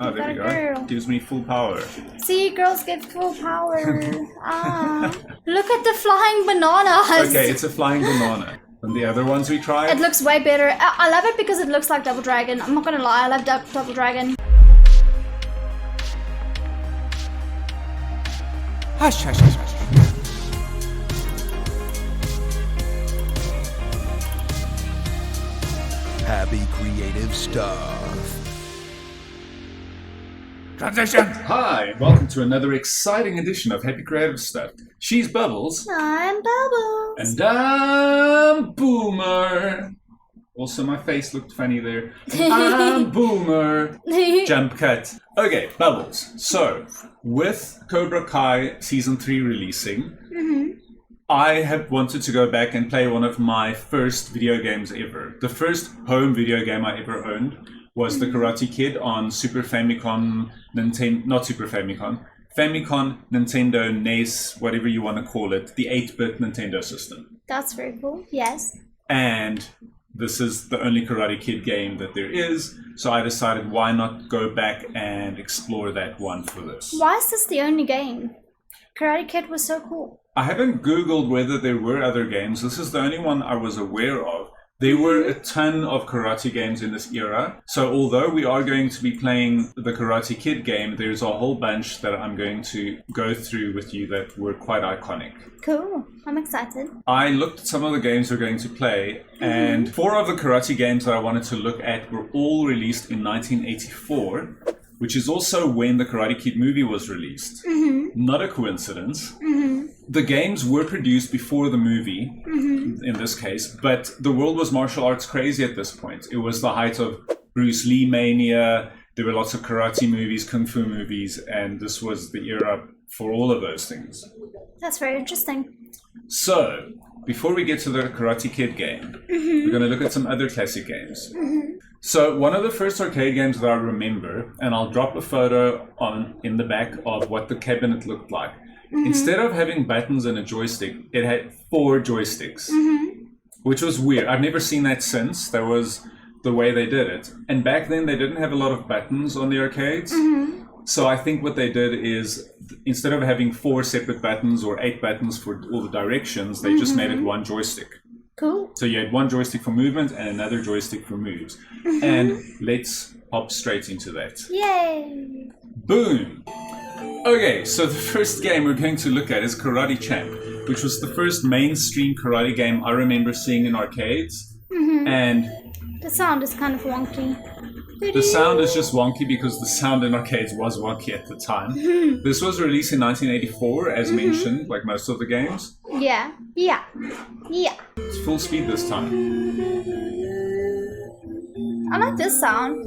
Oh, there we go. Gives me full power. See, girls get full power. Look at the flying bananas. Okay, it's a flying banana. And the other ones we tried? It looks way better. I love it because it looks like Double Dragon. I'm not gonna lie, I love Double Dragon. Hush, hush, hush, hush. Happy creative stuff. Transition! Hi, welcome to another exciting edition of Happy Creative Stuff. She's Bubbles. I'm Bubbles. And I'm Boomer. Also, my face looked funny there. I'm Boomer. Jump cut. Okay, Bubbles. So, with Cobra Kai Season 3 releasing, I have wanted to go back and play one of my first video games ever. The first home video game I ever owned was the Karate Kid on Super Famicom, not Super Famicom, Famicom, Nintendo, NES, whatever you want to call it, the 8-bit Nintendo system. That's very cool, yes. And this is the only Karate Kid game that there is, so I decided why not go back and explore that one for this. Why is this the only game? Karate Kid was so cool. I haven't Googled whether there were other games. This is the only one I was aware of. There were a ton of karate games in this era. So although we are going to be playing the Karate Kid game, there's a whole bunch that I'm going to go through with you that were quite iconic. Cool. I'm excited. I looked at some of the games we're going to play, and 4 of the karate games that I wanted to look at were all released in 1984, which is also when the Karate Kid movie was released. Not a coincidence. The games were produced before the movie, in this case, but the world was martial arts crazy at this point. It was the height of Bruce Lee mania. There were lots of karate movies, kung fu movies, and this was the era for all of those things. That's very interesting. So, before we get to the Karate Kid game, we're going to look at some other classic games. So, one of the first arcade games that I remember, and I'll drop a photo in the back of what the cabinet looked like. Instead of having buttons and a joystick, it had 4 joysticks, which was weird. I've never seen that since. That was the way they did it. And back then, they didn't have a lot of buttons on the arcades. So I think what they did is, instead of having 4 separate buttons or 8 buttons for all the directions, they just made it 1 joystick. Cool. So you had 1 joystick for movement and another joystick for moves. And let's hop straight into that. Yay! Boom! Okay, so the first game we're going to look at is Karate Champ, which was the first mainstream karate game I remember seeing in arcades. And the sound is kind of wonky. the sound is just wonky because the sound in arcades was wonky at the time. This was released in 1984, as mentioned, like most of the games. Yeah. It's full speed this time. I like this sound.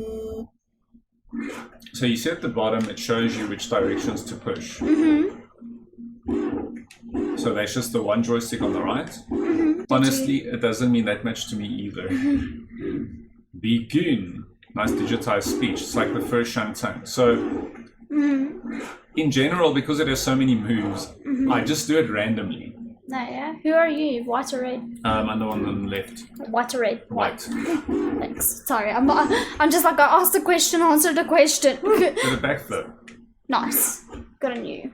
So you see at the bottom, it shows you which directions to push. So that's just the 1 joystick on the right. Honestly, it doesn't mean that much to me either. Begin. Nice digitized speech. It's like the first Shantung. So, in general, because it has so many moves, I just do it randomly. Oh, yeah. Who are you? White or red? I'm the one on the left. White or red? White. Thanks. Sorry, I'm just like, I asked the question, answered the question. With a backflip. Nice. Good on you.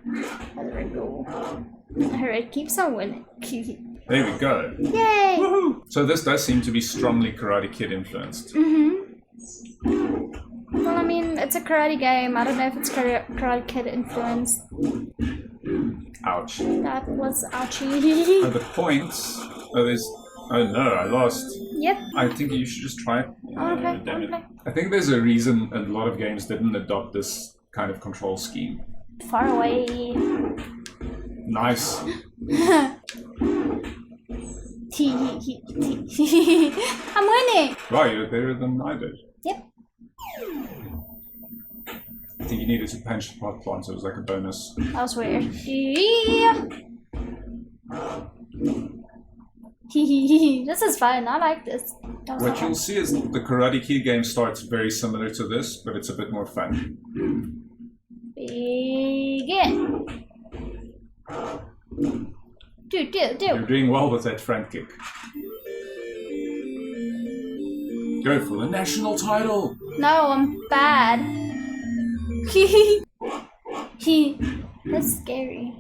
That's very cool. Alright, keeps on winning. There we go. Yay! Woohoo! So this does seem to be strongly Karate Kid influenced. Well, I mean, it's a karate game. I don't know if it's Karate Kid influenced. Ouch. That was ouchie. Oh, the points. Oh no, I lost. Yep. I think you should just try it. Okay, Damn it. okay. I think there's a reason a lot of games didn't adopt this kind of control scheme. Far away. Nice. I'm winning. Wow, you're better than I did. Yep. I think you needed to punch the pot plant, so it was like a bonus. That was weird. Yeah. This is fun. I like this. What you'll see is the Karate Kid game starts very similar to this, but it's a bit more fun. Begin. Do. You're doing well with that front kick. Go for the national title! No, I'm bad. That's scary.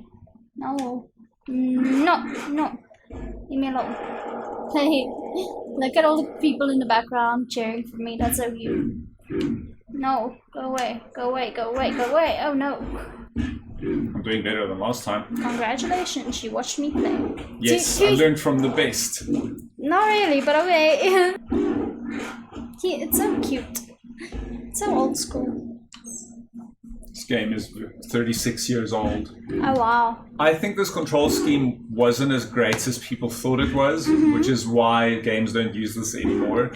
No. No. Leave me alone. Hey, look at all the people in the background cheering for me. That's so cute. No, go away. Oh no. I'm doing better than last time. Congratulations, you watched me play. Yes, I learned from the best. Not really, but okay. It's so cute. It's so old school. This game is 36 years old. Oh wow. I think this control scheme wasn't as great as people thought it was, which is why games don't use this anymore.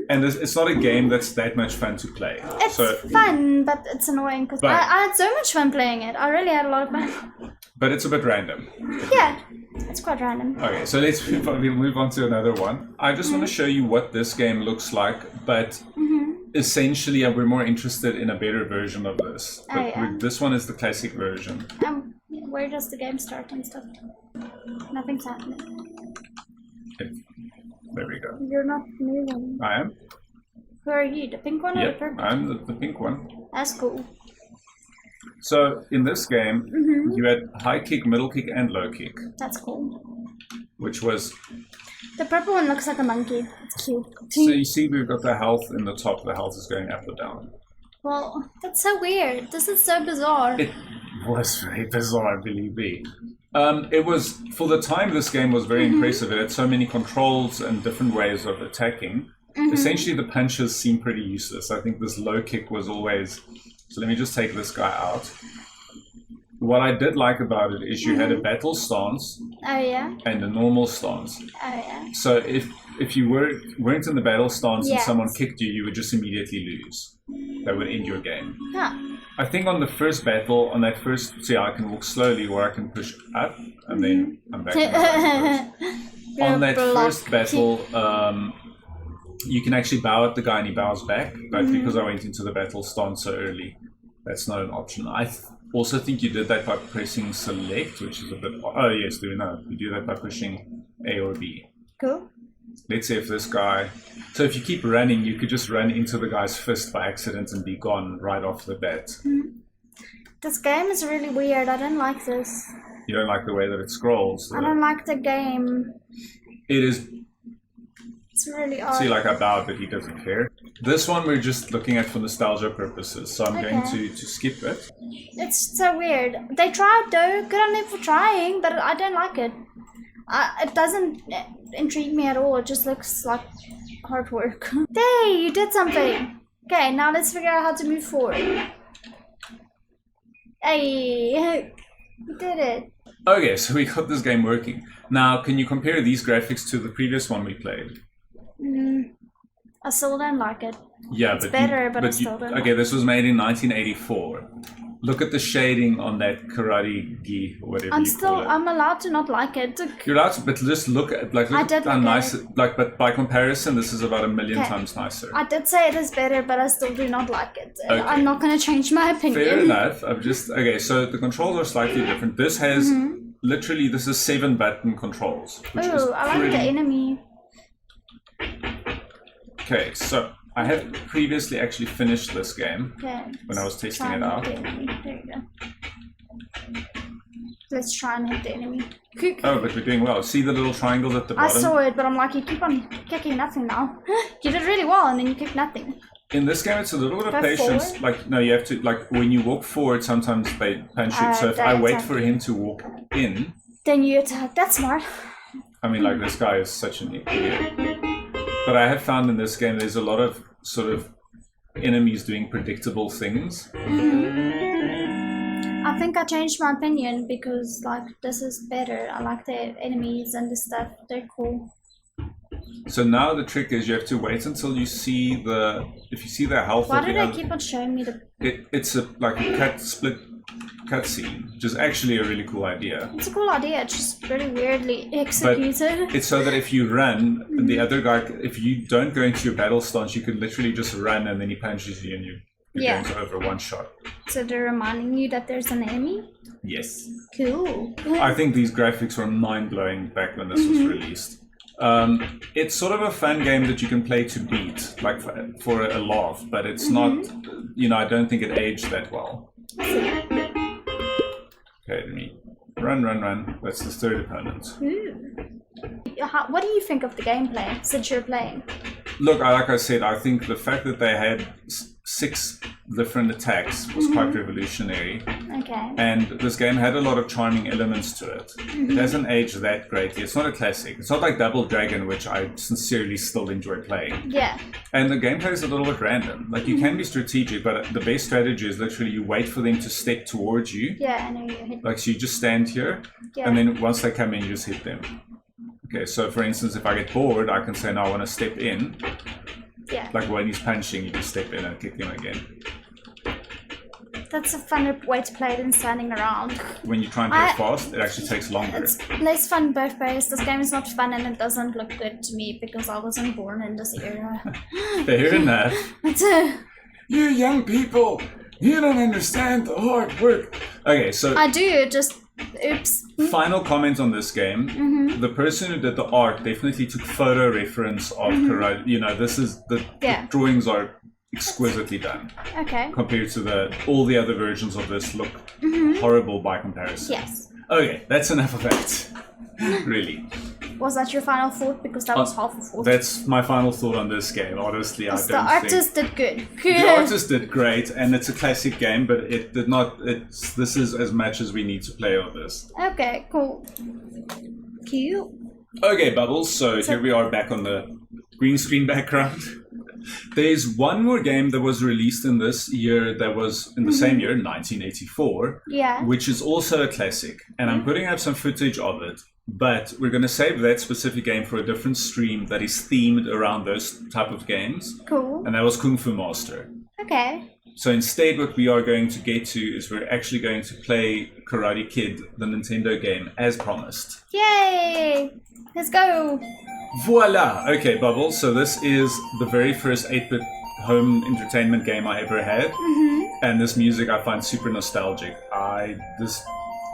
And it's not a game that's that much fun to play. It's fun, but it's annoying because I had so much fun playing it. I really had a lot of fun. But it's a bit random. Yeah, it's quite random. Okay, so let's move on to another one. I just want to show you what this game looks like, but essentially we're more interested in a better version of this. But this one is the classic version. Where does the game start and stuff? Nothing's happening. Okay. There we go. You're not moving. I am? Who are you? The pink one or the Yep, purple? I'm the pink one. That's cool. So in this game, you had high kick, middle kick, and low kick, That's cool. which was... The purple one looks like a monkey. It's cute. So you see we've got the health in the top. The health is going up or down. Well, that's so weird. This is so bizarre. It was very bizarre, believe me. It was, for the time, this game was very impressive. It had so many controls and different ways of attacking. Essentially, the punches seemed pretty useless. I think this low kick was always... So let me just take this guy out. What I did like about it is you had a battle stance Oh yeah? and a normal stance. Oh yeah? So if you weren't in the battle stance and Yes. someone kicked you, you would just immediately lose. That would end your game. Huh. I think on the first battle, on that first, see, I can walk slowly or I can push up and then I'm back in the battle first. On that first battle, you can actually bow at the guy and he bows back, but because I went into the battle stance so early, that's not an option. I also think you did that by pressing select, which is a bit... Oh yes, do you do that by pushing A or B. Cool. Let's say if this guy... So if you keep running, you could just run into the guy's fist by accident and be gone right off the bat. This game is really weird. I don't like this. You don't like the way that it scrolls. I don't like the game. It is... It's really odd. See, like I bowed, but he doesn't care. This one we're just looking at for nostalgia purposes, so I'm going to skip it. It's so weird. They tried though. Good on them for trying, but I don't like it. It doesn't intrigue me at all. It just looks like hard work. Hey, you did something. Okay, now let's figure out how to move forward. Hey, you did it. Okay, so we got this game working. Now, can you compare these graphics to the previous one we played? I still don't like it. Yeah, It's better, but I still don't Okay, this was made in 1984. Look at the shading on that karate gi, or whatever you call it. I'm allowed to not like it. You're allowed to, but just look at I look did at how look nice at but by comparison, this is about a million Okay. times nicer. I did say it is better, but I still do not like it. Okay. I'm not going to change my opinion. Fair enough. Okay. So the controls are slightly different. This has literally this is 7-button controls, which is Oh, I like pretty. the enemy. Okay, so I have previously actually finished this game Okay. when I was testing Try it and out. hit the enemy. There you go. Let's try and hit the enemy. Oh, but we're doing well. See the little triangles at the I bottom? saw it, but I'm like, you keep on kicking nothing now. You did really well, and then you kick nothing. In this game, it's a little bit of Go patience. forward? Like, no, you have to, like, when you walk forward, sometimes they punch you. So if they I wait attack for you. him to walk in, Then you attack. That's smart. I mean, like, this guy is such an idiot. But I have found in this game, there's a lot of sort of enemies doing predictable things. I think I changed my opinion because, like, this is better. I like the enemies and the stuff. They're cool. So now the trick is you have to wait until you see if you see the health Why of do the they other... keep on showing me the... It's like a split cutscene, which is actually a really cool idea. It's a cool idea. It's just really weirdly executed. It's so that if you run, the other guy, if you don't go into your battle stance, you can literally just run and then he punches you and your game's over one shot. So they're reminding you that there's an enemy? Yes. Cool. I think these graphics were mind-blowing back when this was released. It's sort of a fun game that you can play to beat, like for a laugh, but it's not, I don't think it aged that well. Okay, let me run. That's the third opponent. What do you think of the gameplay since you're playing? Look, like I said, I think the fact that they had 6 different attacks was quite revolutionary. Okay. And this game had a lot of charming elements to it. It hasn't aged that greatly. It's not a classic. It's not like Double Dragon, which I sincerely still enjoy playing. Yeah. And the gameplay is a little bit random. Like, you can be strategic, but the best strategy is literally you wait for them to step towards you. Yeah, I know you hit. Like, so you just stand here, and then once they come in, you just hit them. Okay, so for instance, if I get bored, I can say, no, I want to step in. Yeah. Like when he's punching, you just step in and kick him again. That's a funner way to play than standing around. When you try and play fast, it actually takes longer. It's less fun both ways. This game is not fun and it doesn't look good to me because I wasn't born in this era. Fair enough. You young people, you don't understand the hard work. Okay, so I do, just oops. Final comment on this game. The person who did the art definitely took photo reference of karate. This is the drawings are exquisitely done. Okay. Compared to all the other versions of this look horrible by comparison. Yes. Okay, that's enough of that. Really. Was that your final thought? Because that was half a thought. That's my final thought on this game. Honestly, I don't think... The artist did good. The artist did great, and it's a classic game, but it did not... This is as much as we need to play on this. Okay, cool. Cute. Okay, Bubbles, so here we are back on the green screen background. There's one more game that was released in this year that was in the same year, 1984, which is also a classic. And I'm putting up some footage of it, but we're going to save that specific game for a different stream that is themed around those type of games. Cool. And that was Kungfu Master. Okay. So instead what we are going to get to is we're actually going to play Karate Kid, the Nintendo game, as promised. Yay! Let's go! Voila! Okay, Bubbles, so this is the very first 8-bit home entertainment game I ever had. And this music I find super nostalgic. This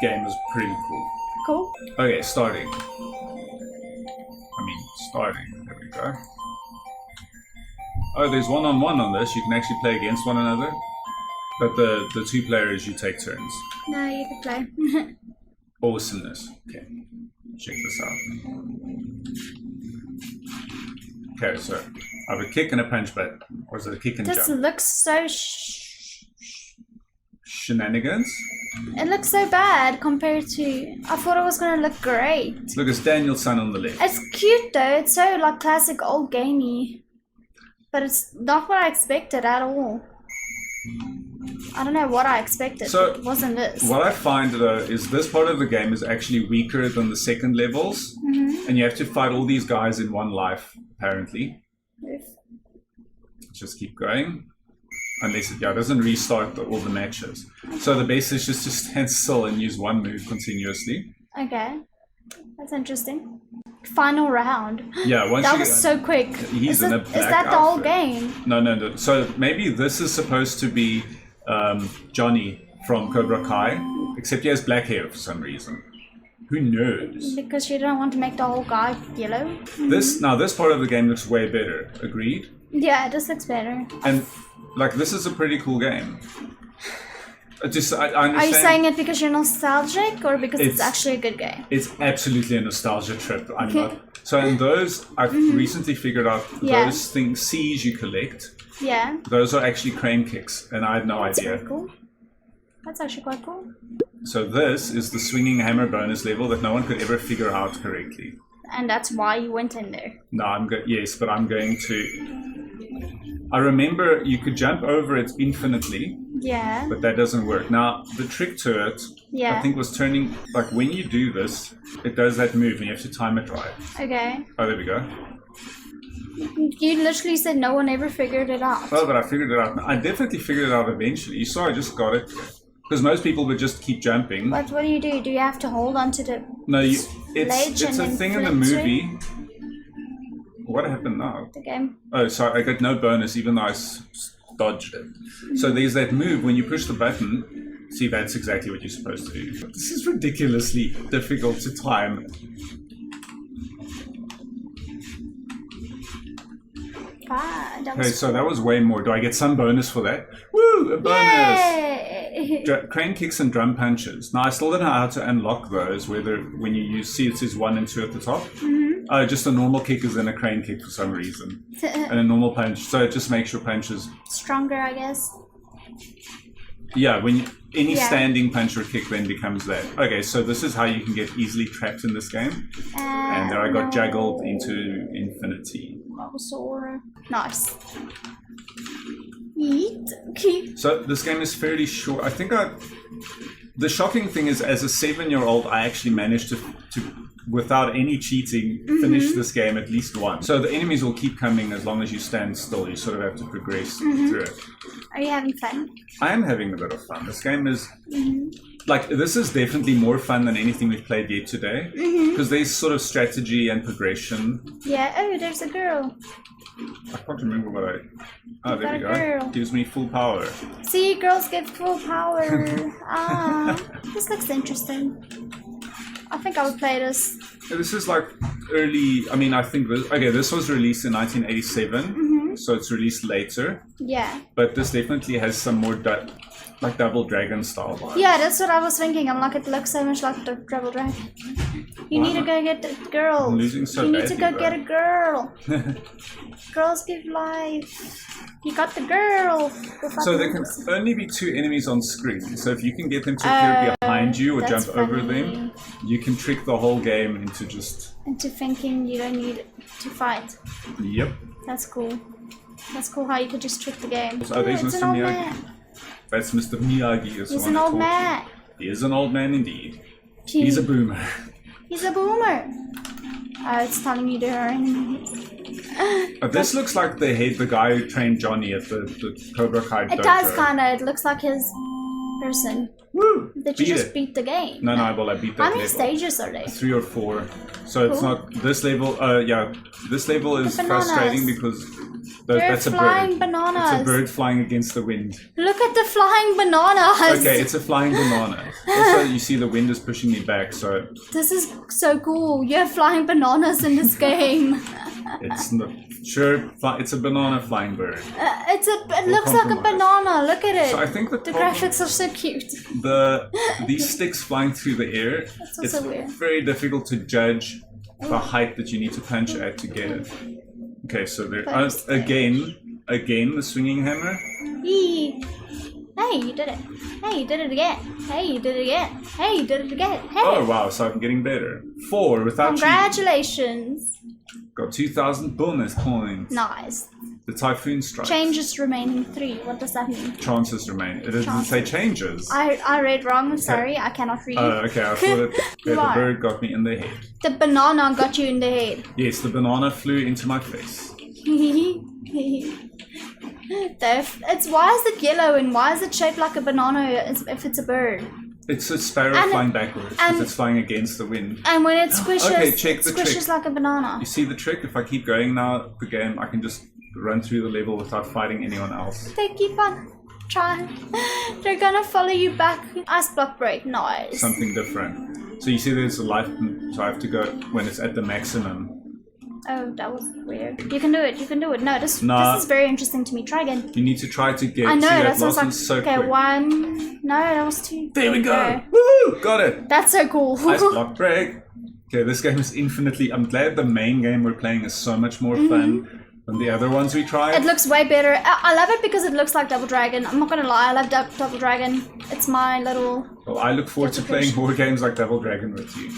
game is pretty cool. Cool. Okay, starting. There we go. Oh, there's one-on-one on this. You can actually play against one another. But the 2 players, you take turns. No, you can play. Awesomeness. Okay, check this out. Okay, so I have a kick and a punch, but or is it a kick and This jump? looks so Shenanigans? It looks so bad compared to... I thought it was gonna look great. Look, it's Daniel's son on the left. It's cute though. It's so like classic old gamey. But it's not what I expected at all. I don't know what I expected. So, it wasn't this. What I find though is this part of the game is actually weaker than the second levels. And you have to fight all these guys in one life, apparently. Just keep going. Unless it doesn't restart all the matches. So the best is just to stand still and use one move continuously. Okay. That's interesting. Final round. Yeah, once that you was get, so quick. He's in a black Is that the whole outfit. game? No. So maybe this is supposed to be Johnny from Cobra Kai, except he has black hair for some reason. Who knows? Because you don't want to make the whole guy yellow. This part of the game looks way better. Agreed? Yeah, this looks better. And like this is a pretty cool game. I understand. Are you saying it because you're nostalgic or because it's actually a good game? It's absolutely a nostalgia trip. I'm not. So in those, I've recently figured out those things, C's you collect. Yeah. Those are actually crane kicks, and I had no idea. That's cool. That's actually quite cool. So this is the swinging hammer bonus level that no one could ever figure out correctly. And that's why you went in there. No, yes, but I'm going to... I remember you could jump over it infinitely. Yeah. But that doesn't work. Now, the trick to it, I think, was turning... Like, when you do this, it does that move, and you have to time it right. Okay. Oh, there we go. You literally said no one ever figured it out. Oh, but I figured it out. I definitely figured it out eventually. You saw I just got it. Because most people would just keep jumping. But what do? Do you have to hold on to the it's a thing in the movie. What happened now? The game. Oh, sorry, I got no bonus even though I dodged it. So there's that move when you push the button. See, that's exactly what you're supposed to do. But this is ridiculously difficult to time. fun. Okay, so that was way more. Do I get some bonus for that? Woo! A bonus! Yay! Crane kicks and drum punches. Now, I still don't know how to unlock those, whether when you see it says 1 and 2 at the top. Oh, just a normal kick is then a crane kick for some reason. And a normal punch. So it just makes your punches... Stronger, I guess. Yeah, when any standing punch or kick then becomes that. Okay, so this is how you can get easily trapped in this game. And there I got juggled into infinity. Nice. Eat. So this game is fairly short. I think the shocking thing is, as a 7-year-old, I actually managed to without any cheating, finish this game at least once. So the enemies will keep coming as long as you stand still. You sort of have to progress through it. Are you having fun? I am having a bit of fun. This game is like, this is definitely more fun than anything we've played yet today, because there's sort of strategy and progression. Yeah. Oh, there's a girl. I can't remember what I... Oh, there we go. Girl. Gives me full power. See, girls get full power. This looks interesting. I think I would play this. This is like early... I mean, I think this... Okay, this was released in 1987, so it's released later. Yeah. But this definitely has some more like Double Dragon style vibes. Yeah, that's what I was thinking. I'm like, it looks so much like the Double Dragon. You need to go get the girl. I'm losing so You need to badly, go get a girl. Girls give life. You got the girl. So there can only be 2 enemies on screen. So if you can get them to appear behind you or that's jump over funny. them, you can trick the whole game into just... Into thinking you don't need to fight. Yep. That's cool. That's cool how you could just trick the game. So there's it's Mr. an old Miyagi. man. That's Mr. Miyagi. He's an old man. He is an old man indeed. He's a boomer. He's a boomer. Oh, it's telling you there are enemies. This looks like the guy who trained Johnny at the Cobra Kai dojo. It does kinda. It looks like his person. Woo! Did you just beat the game? No, well, I beat that How many level. stages are there? 3 or 4. So it's Cool. not this level. Yeah, this level is The bananas. frustrating because They're that's a flying bird. bananas. It's a bird flying against the wind. Look at the flying bananas. Okay, it's a flying banana. Also, you see the wind is pushing me back, so This is so cool. You have flying bananas in this game. it's not sure. It's a banana flying bird. It looks like a banana. Look at it. So I think the graphics are so cute. these sticks flying through the air. That's It's also weird. very difficult to judge the height that you need to punch at to get it. Okay, so there again the swinging hammer. Yee. Hey, you did it. Hey, you did it again. Hey, you did it again. Hey, you did it again. Hey. Oh wow, so I'm getting better. 4 without cheating. Congratulations. Got 2,000 bonus points. Nice. The Typhoon Strike. Changes remaining 3. What does that mean? Chances remain. It doesn't say changes. I read wrong. I'm sorry. I cannot read. Oh, okay. I thought the are. bird got me in the head. The banana got you in the head. Yes, the banana flew into my face. It's why is it yellow and why is it shaped like a banana if it's a bird? It's a sparrow flying backwards because it's flying against the wind. And when it squishes, Okay, check it the squishes trick. like a banana. You see the trick? If I keep going now, the game, I can just run through the level without fighting anyone else. They keep on trying. They're gonna follow you back. Ice block break. Nice. Something different. So you see there's a life, so I have to go when it's at the maximum. Oh, that was weird. You can do it. You can do it. No, this is very interesting to me. Try again. You need to try to get. I know. See, That sounds like so okay. quick. 1. No, that was 2. There we go. Woo! Got it. That's so cool. Ice block break. Okay, this game is infinitely. I'm glad the main game we're playing is so much more fun than the other ones we tried. It looks way better. I love it because it looks like Double Dragon. I'm not gonna lie. I love Double Dragon. It's my little. Well, I look forward to playing more games like Double Dragon with you.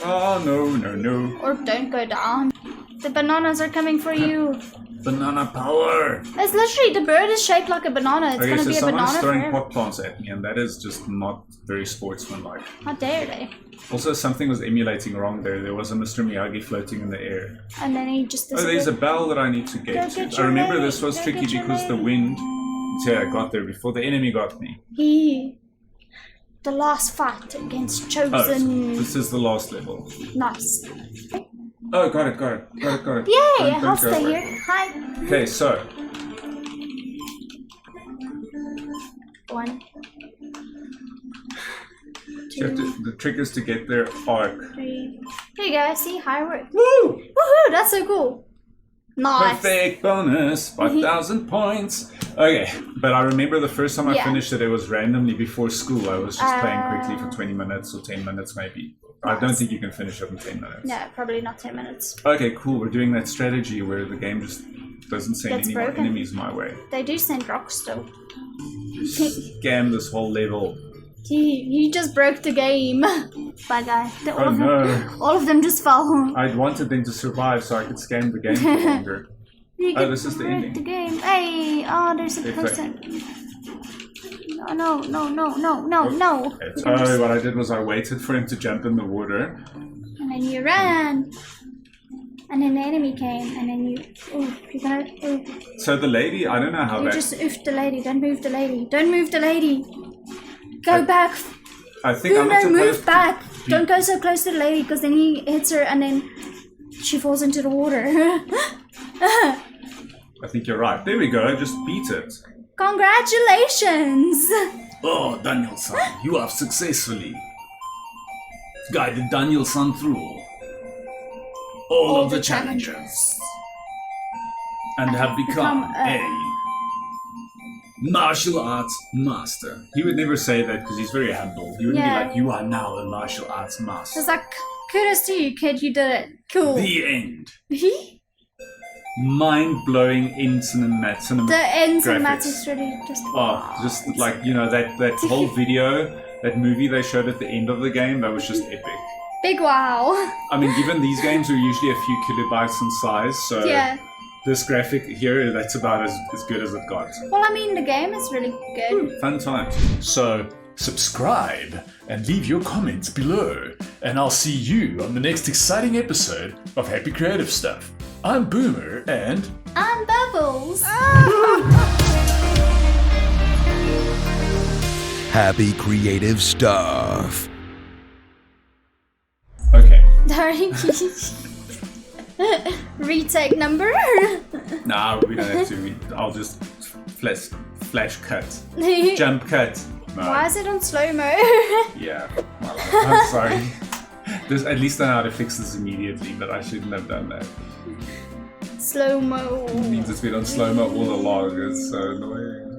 Oh no. Or don't go down. The bananas are coming for you. Banana power. It's literally the bird is shaped like a banana. It's Okay, gonna so be a someone's banana throwing forever. pot plants at me, and that is just not very sportsmanlike. How dare they? Also, something was emulating wrong there. There was a Mr. Miyagi floating in the air. And then he just Oh, there's a disappeared. bell that I need to get Go to. get I your remember lady. this was Go tricky get your because the lady. wind. See, I got there before the enemy got me. The last fight against Oh, Chosen. this is the last level. Nice. Oh, got it. Yay! Don't I'll go stay for it. here. Hi. Okay, so 1. you have to, the trick is to get their arc. 3. Here you go. See, high work. Woo! Woohoo! That's so cool. Nice. Perfect bonus, 5,000 points. Okay, but I remember the first time I Yeah. finished it was randomly before school. I was just playing quickly for 20 minutes or 10 minutes maybe. I don't think you can finish it in 10 minutes. No, probably not 10 minutes. Okay, cool. We're doing that strategy where the game just doesn't send Gets any more broken. enemies my way. They do send rocks still. Scam this whole level. You just broke the game. Bye, guy. Oh no. All of them just fell. I wanted them to survive so I could scan the game for longer. You Oh, this is the broke ending. the game. Hey, oh, there's a If I- person. No. Okay, so what I did was I waited for him to jump in the water. And then you ran. And then the enemy came. And then you. Oh, you're gonna. Oh. So the lady, I don't know how You that... just oofed the lady. Don't move the lady. Don't move the lady. Go back. I think I'm Bruno, supposed move to back. be- Don't go so close to the lady because then he hits her and then she falls into the water. I think you're right. There we go. Just beat it. Congratulations. Oh, Daniel-san, you have successfully guided Daniel-san through all of the challenges and have become a martial arts master. He would never say that because he's very humble. He wouldn't Yeah. be like, you are now a martial arts master. It's like, kudos to you, kid. You did it. Cool. The end. The Mind-blowing in cinema. end graphics. cinematics really just. Oh, just like, you know, that whole video, that movie they showed at the end of the game, that was just epic. Big wow. I mean, given these games are usually a few kilobytes in size, so Yeah. this graphic here, that's about as good as it got. Well, I mean, the game is really good. Fun times. So, subscribe and leave your comments below, and I'll see you on the next exciting episode of Happy Creative Stuff. I'm Boomer, and... And Bubbles. Happy creative stuff. Okay. Sorry. Retake number. Nah, we don't have to. I'll just flash cut. Jump cut. No. Why is it on slow-mo? Yeah. Well, I'm sorry. At least I know how to fix this immediately, but I shouldn't have done that. Slow-mo. It means it's been on slow-mo all along. It's so annoying.